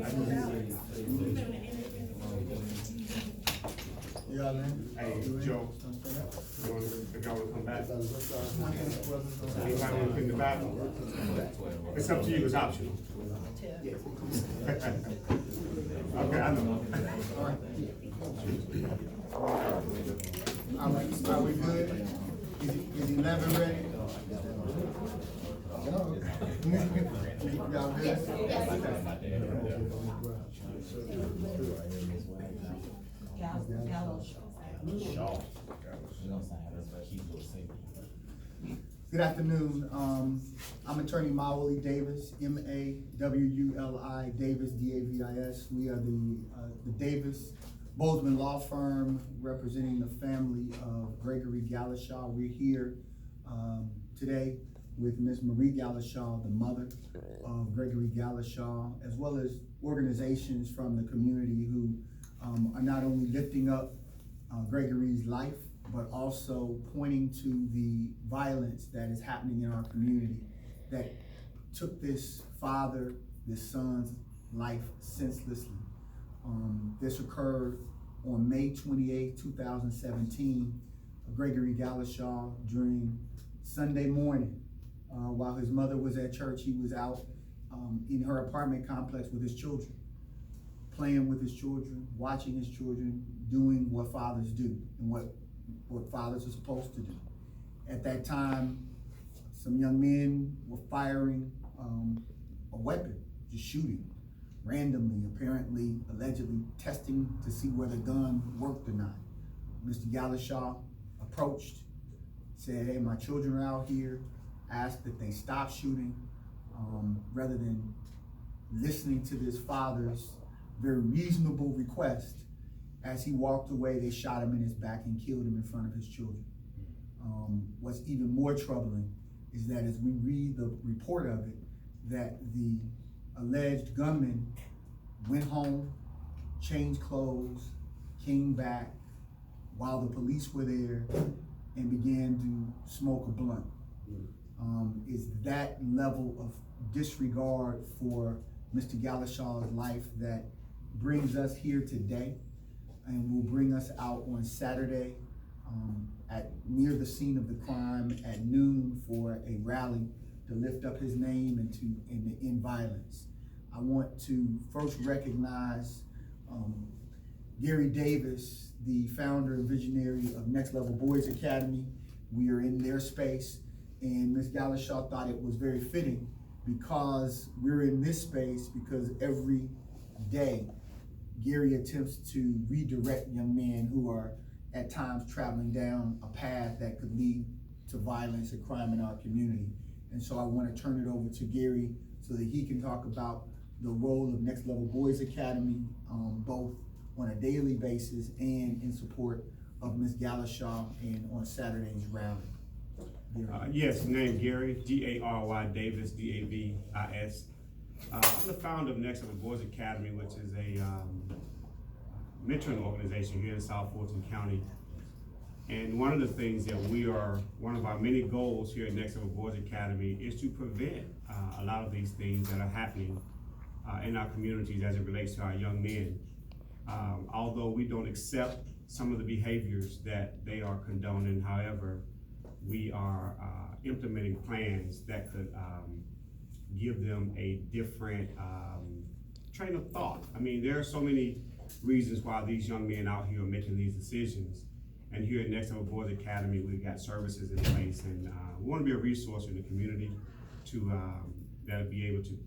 Y'all in? Hey, Joe, if y'all wanna come back? Anybody wanna put in the back? It's up to you, it's optional. Okay, I know. Are we good? Is 11 ready? Y'all good? Good afternoon. I'm attorney Mawuli Davis, M-A-W-U-L-I, Davis, D-A-V-I-S. We are the Davis Bozeman Law Firm representing the family of Gregory Galashaw. We're here today with Ms. Marie Galashaw, the mother of Gregory Galashaw, as well as organizations from the community who are not only lifting up Gregory's life, but also pointing to the violence that is happening in our community that took this father, this son's life senselessly. This occurred on May 28, 2017. Gregory Galashaw, during Sunday morning, while his mother was at church, he was out in her apartment complex with his children, playing with his children, watching his children, doing what fathers do and what fathers are supposed to do. At that time, some young men were firing a weapon, just shooting randomly, apparently, allegedly testing to see whether the gun worked or not. Mr. Galashaw approached, said, "Hey, my children are out here," asked that they stop shooting, rather than listening to this father's very reasonable request. As he walked away, they shot him in his back and killed him in front of his children. What's even more troubling is that as we read the report of it, that the alleged gunman went home, changed clothes, came back while the police were there and began to smoke a blunt. Is that level of disregard for Mr. Galashaw's life that brings us here today and will bring us out on Saturday at near the scene of the crime at noon for a rally to lift up his name and to end violence. I want to first recognize Gary Davis, the founder and visionary of Next Level Boys Academy. We are in their space, and Ms. Galashaw thought it was very fitting because we're in this space because every day Gary attempts to redirect young men who are at times traveling down a path that could lead to violence and crime in our community. And so I want to turn it over to Gary so that he can talk about the role of Next Level Boys Academy, both on a daily basis and in support of Ms. Galashaw and on Saturday's rally. Yes, name Gary, G-A-R-Y Davis, D-A-V-I-S. I'm the founder of Next Level Boys Academy, which is a mentoring organization here in South Fulton County. And one of the things that one of our many goals here at Next Level Boys Academy is to prevent a lot of these things that are happening in our communities as it relates to our young men. Although we don't accept some of the behaviors that they are condoning, however, we are implementing plans that could give them a different train of thought. I mean, there are so many reasons why these young men out here are making these decisions. And here at Next Level Boys Academy, we've got services in place, and we want to be a resource in the community to that'll be able to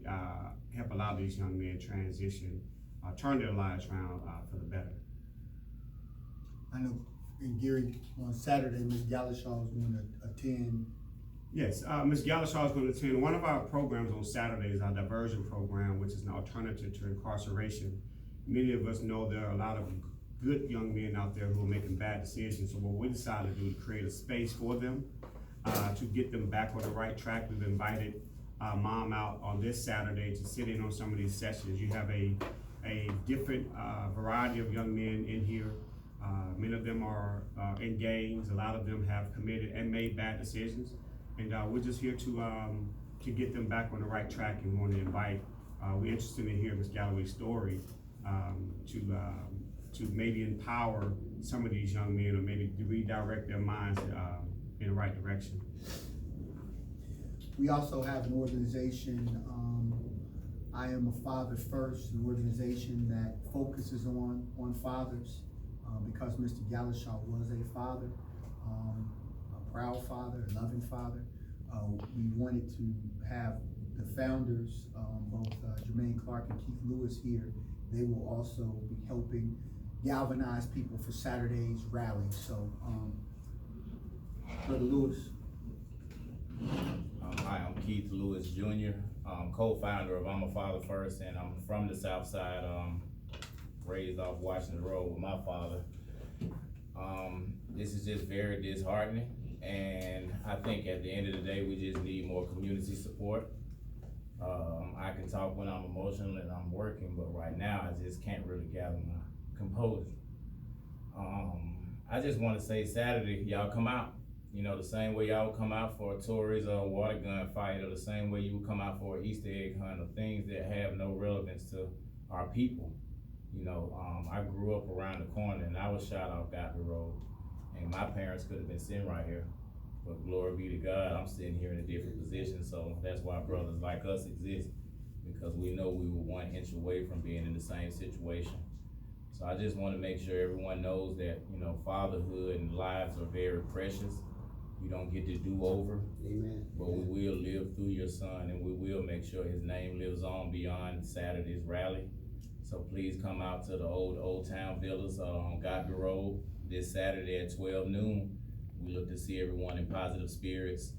help a lot of these young men transition, turn their lives around for the better. I know, and Gary, on Saturday, Ms. Galashaw is going to attend. Yes, Ms. Galashaw is going to attend one of our programs on Saturday, is our diversion program, which is an alternative to incarceration. Many of us know there are a lot of good young men out there who are making bad decisions. So what we decided to do is create a space for them to get them back on the right track. We've invited mom out on this Saturday to sit in on some of these sessions. You have a different variety of young men in here. Many of them are in gangs. A lot of them have committed and made bad decisions. And we're just here to get them back on the right track, and we want to invite we're interested in hearing Ms. Galloway's story, to maybe empower some of these young men, or maybe to redirect their minds, in the right direction. We also have an organization, I Am a Father First, an organization that focuses on fathers, because Mr. Galashaw was a father, a proud father, a loving father. We wanted to have the founders, both Jermaine Clark and Keith Lewis here. They will also be helping galvanize people for Saturday's rally. So, Brother Lewis. Hi, I'm Keith Lewis Jr., co-founder of I'm a Father First, and I'm from the South Side, raised off Washington Road with my father. This is just very disheartening, and I think at the end of the day, we just need more community support. I can talk when I'm emotional and I'm working, but right now I just can't really gather my composure. I just want to say Saturday, y'all come out. You know, the same way y'all would come out for a Tories or a water gun fight, or the same way you would come out for an Easter egg hunt, or things that have no relevance to our people. You know, I grew up around the corner and I was shot off Godby Road, and my parents could have been sitting right here. But glory be to God, I'm sitting here in a different position, so that's why brothers like us exist, because we know we were 1 inch away from being in the same situation. So I just want to make sure everyone knows that, you know, fatherhood and lives are very precious. You don't get to do over. Amen. But we will live through your son, and we will make sure his name lives on beyond Saturday's rally. So please come out to the Old Town Villas on Godby Road this Saturday at 12 noon. We look to see everyone in positive spirits,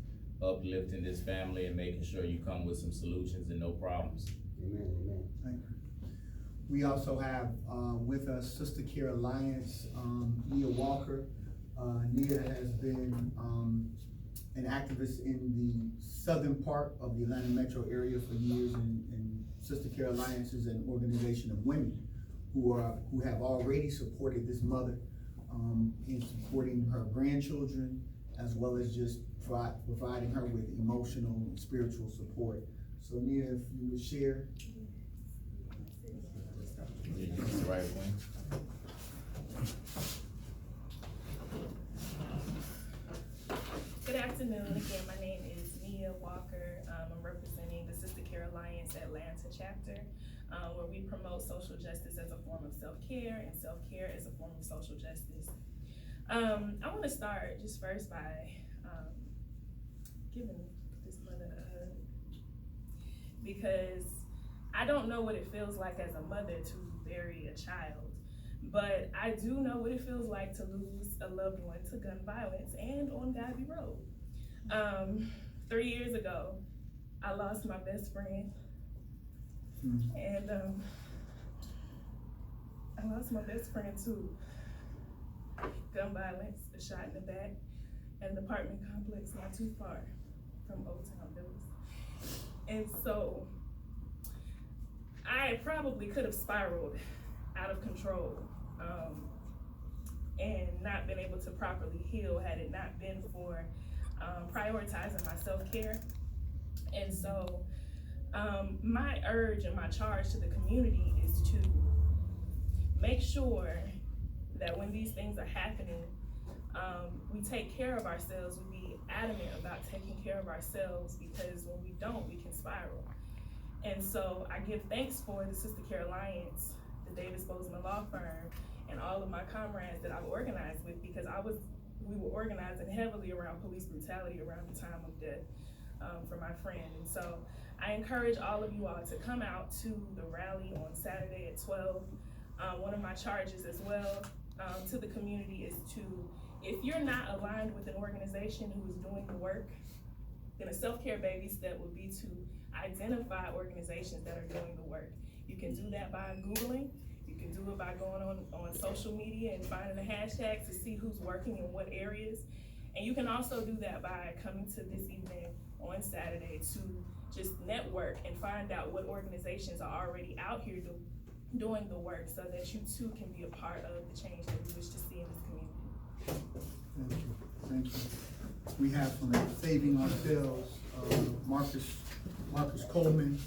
uplifting this family and making sure you come with some solutions and no problems. Amen. Amen. Thank you. We also have with us Sister Care Alliance, Nia Walker. Nia has been an activist in the southern part of the Atlanta metro area for years, and Sister Care Alliance is an organization of women who have already supported this mother in supporting her grandchildren, as well as just providing her with emotional and spiritual support. So Nia, if you would share. Right wing. Good afternoon. Again, my name is Nia Walker. I'm representing the Sister Care Alliance Atlanta chapter, where we promote social justice as a form of self-care and self-care as a form of social justice. I want to start just first by giving this mother a hug, because I don't know what it feels like as a mother to bury a child, but I do know what it feels like to lose a loved one to gun violence and on Godby Road. 3 years ago, I lost my best friend, and I lost my best friend to gun violence, a shot in the back, at an apartment complex not too far from Old Town Villas. And so I probably could have spiraled out of control and not been able to properly heal had it not been for prioritizing my self-care. And so my urge and my charge to the community is to make sure that when these things are happening, we take care of ourselves. We be adamant about taking care of ourselves, because when we don't, we can spiral. And so I give thanks for the Sister Care Alliance, the Davis Bozeman Law Firm, and all of my comrades that I've organized with, because we were organizing heavily around police brutality around the time of death for my friend. And so I encourage all of you all to come out to the rally on Saturday at 12. One of my charges as well to the community is to, if you're not aligned with an organization who is doing the work, then a self-care baby step would be to identify organizations that are doing the work. You can do that by Googling. You can do it by going on social media and finding a hashtag to see who's working in what areas. And you can also do that by coming to this event on Saturday to just network and find out what organizations are already out here doing the work, so that you too can be a part of the change that we wish to see in this community. Thank you. Thank you. We have from Saving Ourselves, Marcus Coleman.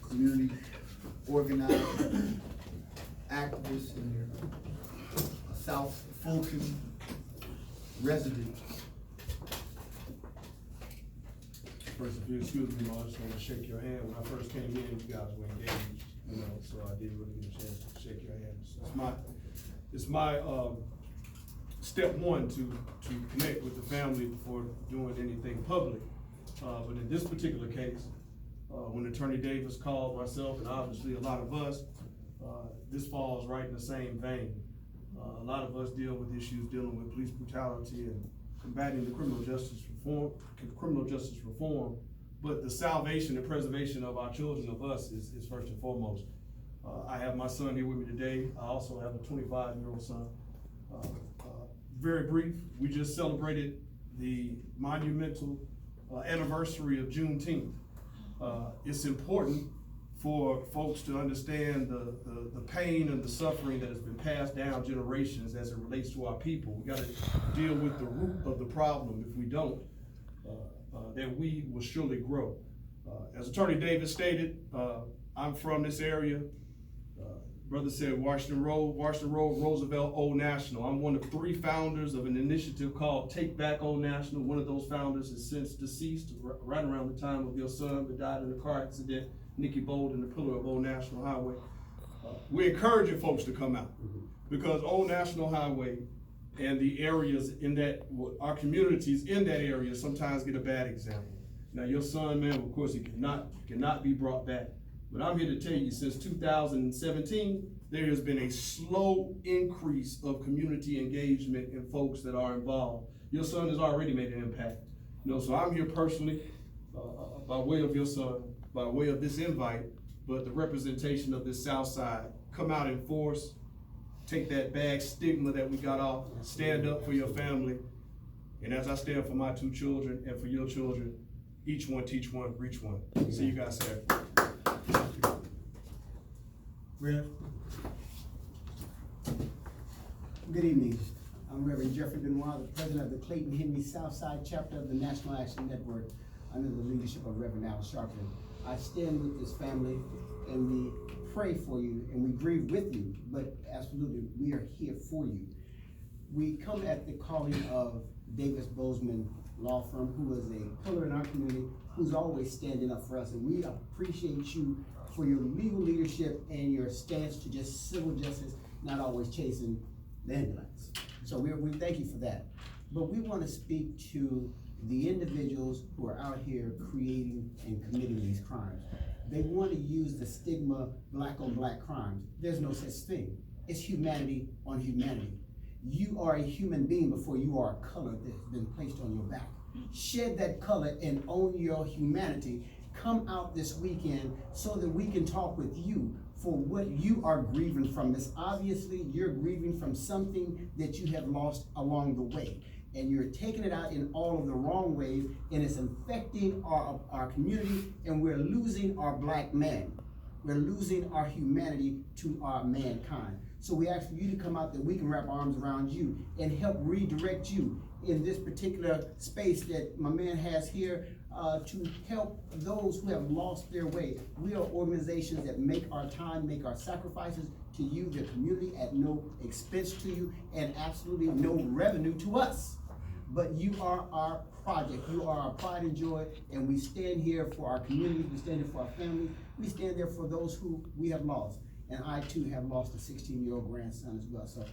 community organizer, activist, and a South Fulton resident. First, if you excuse me, I just want to shake your hand. When I first came in, you guys were engaged, so I didn't really get a chance to shake your hand. So it's my step one to connect with the family before doing anything public. But in this particular case, when Attorney Davis called myself and obviously a lot of us, this falls right in the same vein. A lot of us deal with issues dealing with police brutality and combating the criminal justice reform, but the salvation and preservation of our children, of us, is first and foremost. I have my son here with me today. I also have a 25-year-old son. Very brief, we just celebrated the monumental anniversary of Juneteenth. It's important for folks to understand the pain and the suffering that has been passed down generations as it relates to our people. We gotta deal with the root of the problem. If we don't, then we will surely grow. As Attorney Davis stated, I'm from this area. Brother said Washington Road, Roosevelt, Old National. I'm one of 3 founders of an initiative called Take Back Old National. One of those founders is since deceased, right around the time of your son who died in a car accident, Nikki Bolden, the pillar of Old National Highway. We're encouraging folks to come out because Old National Highway and the areas in that, our communities in that area sometimes get a bad example. Now your son, man, of course he cannot be brought back. But I'm here to tell you, since 2017, there has been a slow increase of community engagement and folks that are involved. Your son has already made an impact. So I'm here personally, by way of your son, by way of this invite, but the representation of this South Side. Come out in force, take that bad stigma that we got off, stand up for your family. And as I stand for my 2 children and for your children, each one teach one, reach one. See you guys Saturday. Rev? Good evening. I'm Reverend Jeffrey Benoit, the president of the Clayton Henry Southside chapter of the National Action Network under the leadership of Reverend Al Sharpton. I stand with this family and we pray for you and we grieve with you, but absolutely, we are here for you. We come at the calling of Davis Bozeman Law Firm, who is a pillar in our community, who's always standing up for us, and we appreciate you for your legal leadership and your stance to just civil justice, not always chasing the ambulance. So we thank you for that. But we want to speak to the individuals who are out here creating and committing these crimes. They want to use the stigma black on black crimes. There's no such thing. It's humanity on humanity. You are a human being before you are a color that's been placed on your back. Shed that color and own your humanity. Come out this weekend so that we can talk with you for what you are grieving from. It's obviously you're grieving from something that you have lost along the way. And you're taking it out in all of the wrong ways, and it's infecting our community, and we're losing our black man. We're losing our humanity to our mankind. So we ask for you to come out that we can wrap arms around you and help redirect you in this particular space that my man has here to help those who have lost their way. We are organizations that make our time, make our sacrifices to you, the community, at no expense to you and absolutely no revenue to us. But you are our project, you are our pride and joy, and we stand here for our community, we stand here for our families, we stand there for those who we have lost. And I too have lost a 16-year-old grandson as well. So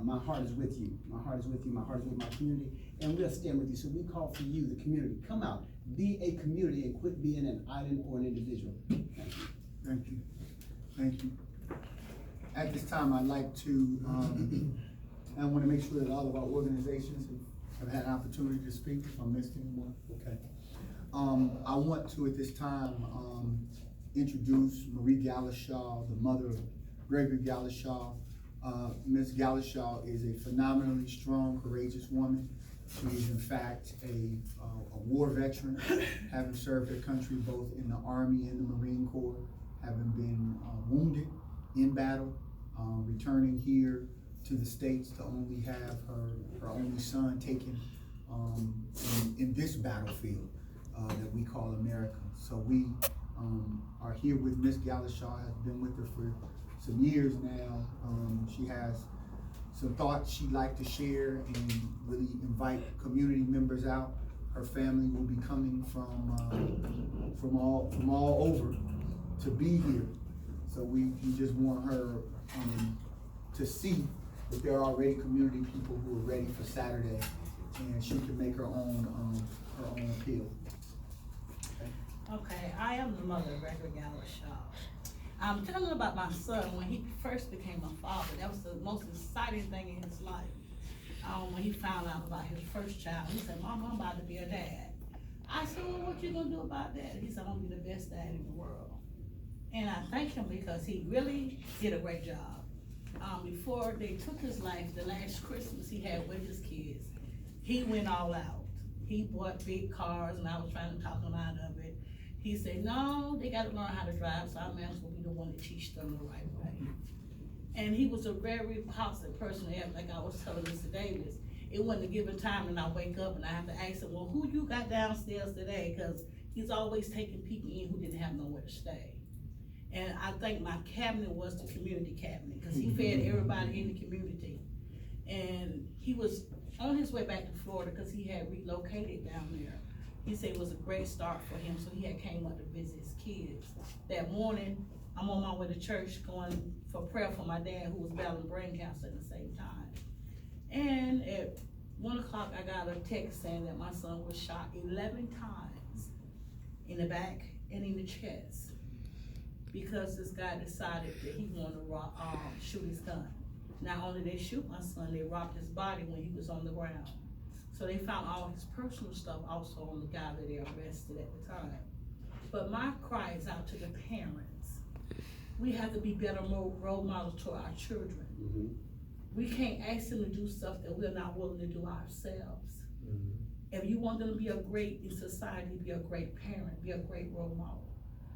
my heart is with you. My heart is with you. My heart is with my community. And we'll stand with you. So we call for you, the community. Come out, be a community, and quit being an island or an individual. Thank you. Thank you. Thank you. At this time, I'd like to, I want to make sure that all of our organizations have had an opportunity to speak. If I missed anyone, okay. I want to, at this time, introduce Marie Galashaw, the mother of Gregory Galashaw. Ms. Galashaw is a phenomenally strong, courageous woman. She is in fact a war veteran, having served her country both in the Army and the Marine Corps, having been wounded in battle, returning here to the States to only have her only son taken in this battlefield that we call America. So we are here with Miss Galashaw, has been with her for some years now. She has some thoughts she'd like to share and really invite community members out. Her family will be coming from all over to be here. So we just want her to see that there are already community people who are ready for Saturday, and she can make her own appeal. Okay, I am the mother of Gregory Galashaw. I'm telling about my son when he first became a father. That was the most exciting thing in his life. When he found out about his first child, he said, "Mom, I'm about to be a dad." I said, "Well, what you gonna do about that?" He said, "I'm gonna be the best dad in the world." And I thank him because he really did a great job. Before they took his life, the last Christmas he had with his kids, he went all out. He bought big cars, and I was trying to talk him out of it. He said, "No, they gotta learn how to drive, so I may as well be the one to teach them the right way." And he was a very positive person. Like I was telling Mr. Davis, it wasn't a given time and I wake up and I have to ask him, "Well, who you got downstairs today?" Because he's always taking people in who didn't have nowhere to stay. And I think my cabinet was the community cabinet, because he fed everybody in the community. And he was on his way back to Florida because he had relocated down there. He said it was a great start for him, so he had came up to visit his kids. That morning, I'm on my way to church going for prayer for my dad, who was battling brain cancer at the same time. And at 1 o'clock, I got a text saying that my son was shot 11 times in the back and in the chest, because this guy decided that he wanted to shoot his gun. Not only they shoot my son, they robbed his body when he was on the ground. So they found all his personal stuff also on the guy that they arrested at the time. But my cry is out to the parents. We have to be better role models to our children. Mm-hmm. We can't ask them to do stuff that we're not willing to do ourselves. If you want them to be a great in society, be a great parent, be a great role model.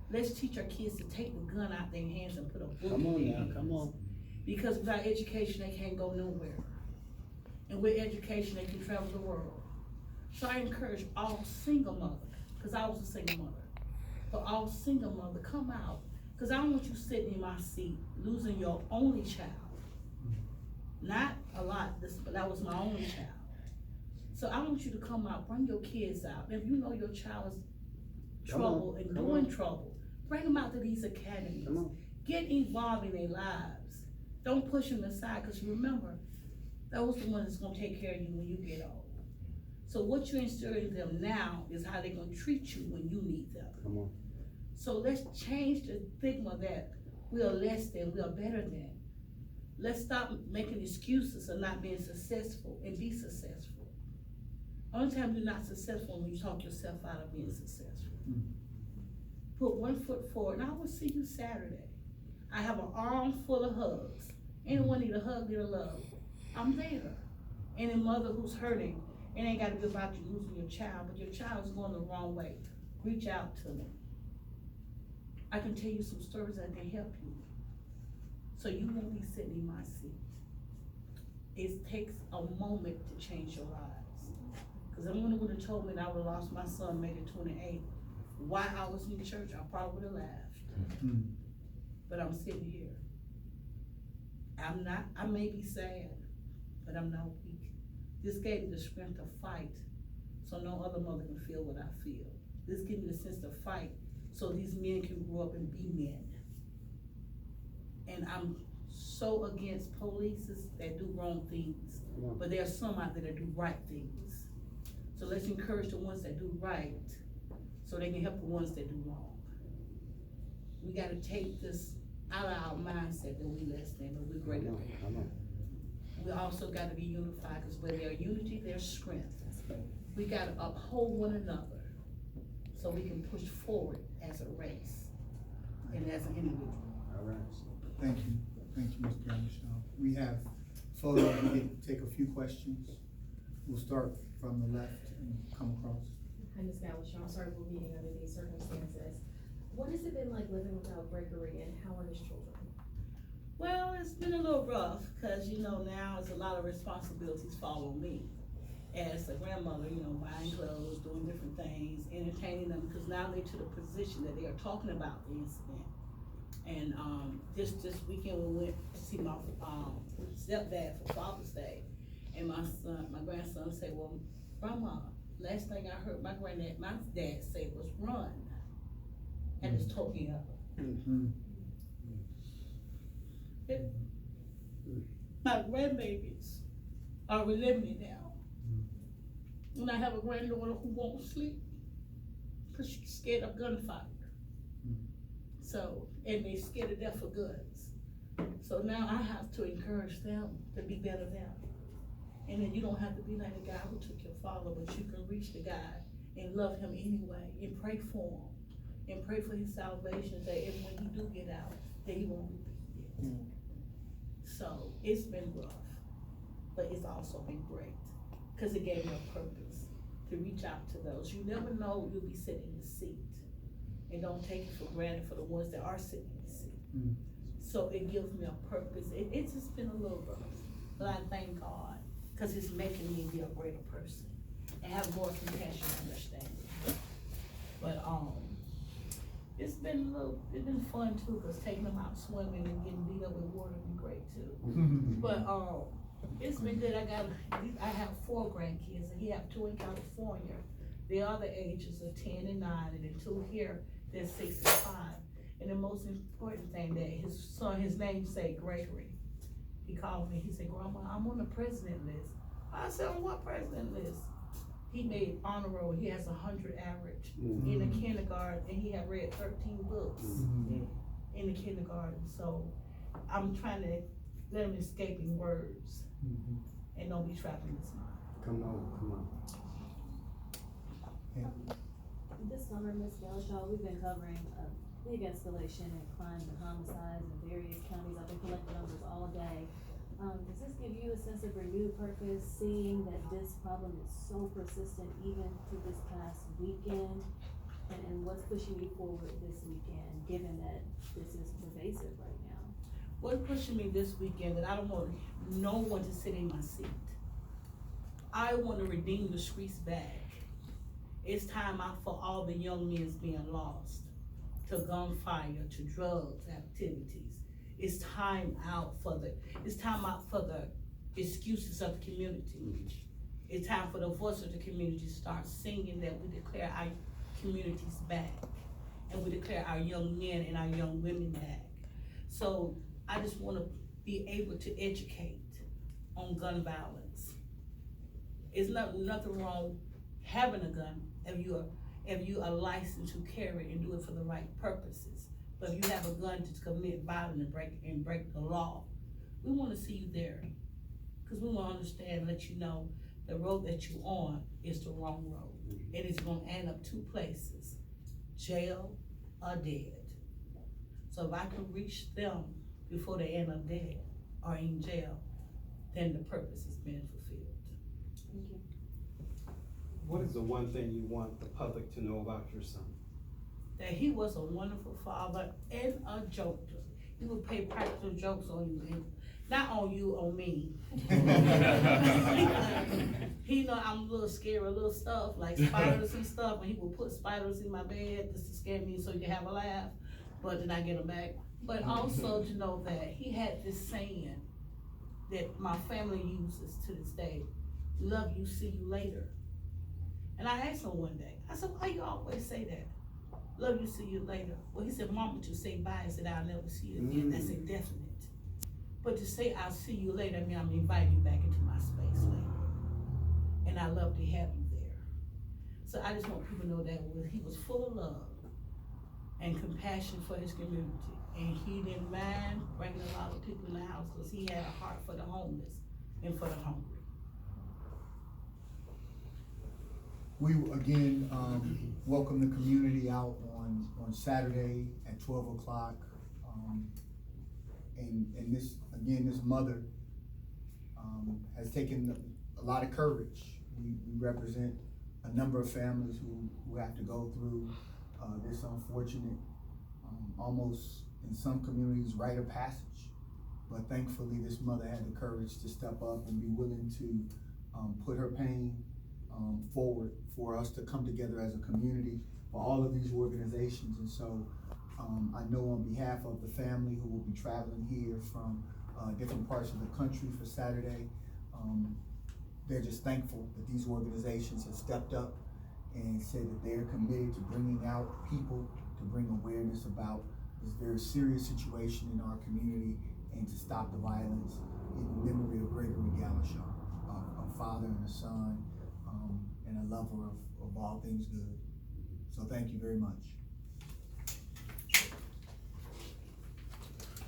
Let's teach our kids to take the gun out their hands and put a book Come in on their now, hands. come on. Because without education, they can't go nowhere. And with education, they can travel the world. So I encourage all single mothers, because I was a single mother, but all single mothers, come out. Because I don't want you sitting in my seat, losing your only child. Not a lot, but that was my only child. So I want you to come out, bring your kids out. If you know your child is trouble and doing trouble, bring them out to these academies. Come on. Get involved in their lives. Don't push them aside, because remember, those are the ones that's gonna take care of you when you get old. So what you instill in them now is how they're gonna treat you when you need them. Come on. So let's change the stigma that we are less than, we are better than. Let's stop making excuses of not being successful and be successful. Only time you're not successful when you talk yourself out of being successful. Put one foot forward, and I will see you Saturday. I have an arm full of hugs. Anyone need a hug, need a love, I'm there. Any mother who's hurting, it ain't gotta be about you losing your child, but your child is going the wrong way. Reach out to me. I can tell you some stories that can help you, so you won't be sitting in my seat. It takes a moment to change your lives. Cause I'm the one who told me that I would've lost my son May the 28th. While I was in church, I probably would've laughed. But I'm sitting here. I may be sad, but I'm not weak. This gave me the strength to fight, so no other mother can feel what I feel. This gave me the sense to fight, so these men can grow up and be men. And I'm so against police that do wrong things, but there are some out there that do right things. So let's encourage the ones that do right, so they can help the ones that do wrong. We gotta take this out of our mindset that we less than, but we're greater than. We also gotta be unified, because where there's unity, there's strength. We gotta uphold one another, so we can push forward as a race and as an individual. All right. Thank you, Ms. Galashaw. We have photos, we can take a few questions. We'll start from the left and come across. Hi, Ms. Galashaw, I'm sorry for meeting under these circumstances. What has it been like living without Gregory, and how are his children? Well, it's been a little rough, because you know, now it's a lot of responsibilities fall on me. as a grandmother, you know, buying clothes, doing different things, entertaining them, because now they're to the position that they are talking about the incident. And, this weekend we went to see my, stepdad for Father's Day, and my grandson said, well, Grandma, last thing I heard my dad say was run, and it's talking up. My grandbabies are reliving it now. And I have a granddaughter who won't sleep because she's scared of gunfire. So, and they scared to death of guns. So now I have to encourage them to be better them. And then you don't have to be like the guy who took your father, but you can reach the guy and love him anyway and pray for him and pray for his salvation, that if when he do get out, that he won't repeat it. So it's been rough, but it's also been great, because it gave me a purpose to reach out to those. You never know you'll be sitting in the seat, and don't take it for granted for the ones that are sitting in the seat. So it gives me a purpose. It's just been a little rough, but I thank God, because it's making me be a greater person and have more compassion and understanding. But it's been fun too, because taking them out swimming and getting beat up with water been great too. But it's been good. I have 4 grandkids, and he have 2 in California. They are the ages of 10 and 9, and then 2 here, they're 6 and 5. And the most important thing, that his son, his name say Gregory. He called me, he said, Grandma, I'm on the president list. I said, on what president list? He made honor roll, he has 100 average in the kindergarten, and he had read 13 books in the kindergarten. So I'm trying to let him escape in words and don't be trapped in his mind. Come on. This summer, Ms. Galashaw, we've been covering a big escalation in crimes and homicides in various counties. I've been collecting numbers all day. Does this give you a sense of renewed purpose, seeing that this problem is so persistent even to this past weekend? And what's pushing you forward this weekend, given that this is pervasive right now? What's pushing me this weekend, that I don't want no one to sit in my seat. I want to redeem the streets back. It's time out for all the young men being lost to gunfire, to drugs activities. It's time out for the excuses of the community. It's time for the voice of the community to start singing that we declare our communities back, and we declare our young men and our young women back. So I just want to be able to educate on gun violence. It's nothing wrong having a gun if you are licensed to carry and do it for the right purposes. But if you have a gun to commit violence and break the law, we want to see you there, because we want to understand and let you know the road that you're on is the wrong road, and it's going to end up 2 places: jail or dead. So if I can reach them before they end up dead or in jail, then the purpose has been fulfilled. Thank you. What is the one thing you want the public to know about your son? That he was a wonderful father and a joker. He would play practical jokes on you, and not on you, on me. He know I'm a little scary, a little stuff, like spiders and stuff, and he would put spiders in my bed just to scare me so you can have a laugh, but then I get them back. But also to know that he had this saying that my family uses to this day: love you, see you later. And I asked him one day, I said, why you always say that? Love you, see you later. Well, he said, Mama, to say bye, I said, I'll never see you again. That's indefinite. But to say I'll see you later, I mean, I'm inviting you back into my space later. And I love to have you there. So I just want people to know that he was full of love and compassion for his community. And he didn't mind bringing a lot of people in the house, because he had a heart for the homeless and for the hungry. We again welcome the community out on Saturday at 12 o'clock. And this mother has taken a lot of courage. We represent a number of families who have to go through this unfortunate, almost in some communities, rite of passage. But thankfully, this mother had the courage to step up and be willing to put her pain forward for us to come together as a community for all of these organizations. And so I know on behalf of the family who will be traveling here from different parts of the country for Saturday, they're just thankful that these organizations have stepped up and said that they're committed to bringing out people, to bring awareness about this very serious situation in our community and to stop the violence in memory of Gregory Galashaw, a father and a son, and a lover of all things good. So thank you very much.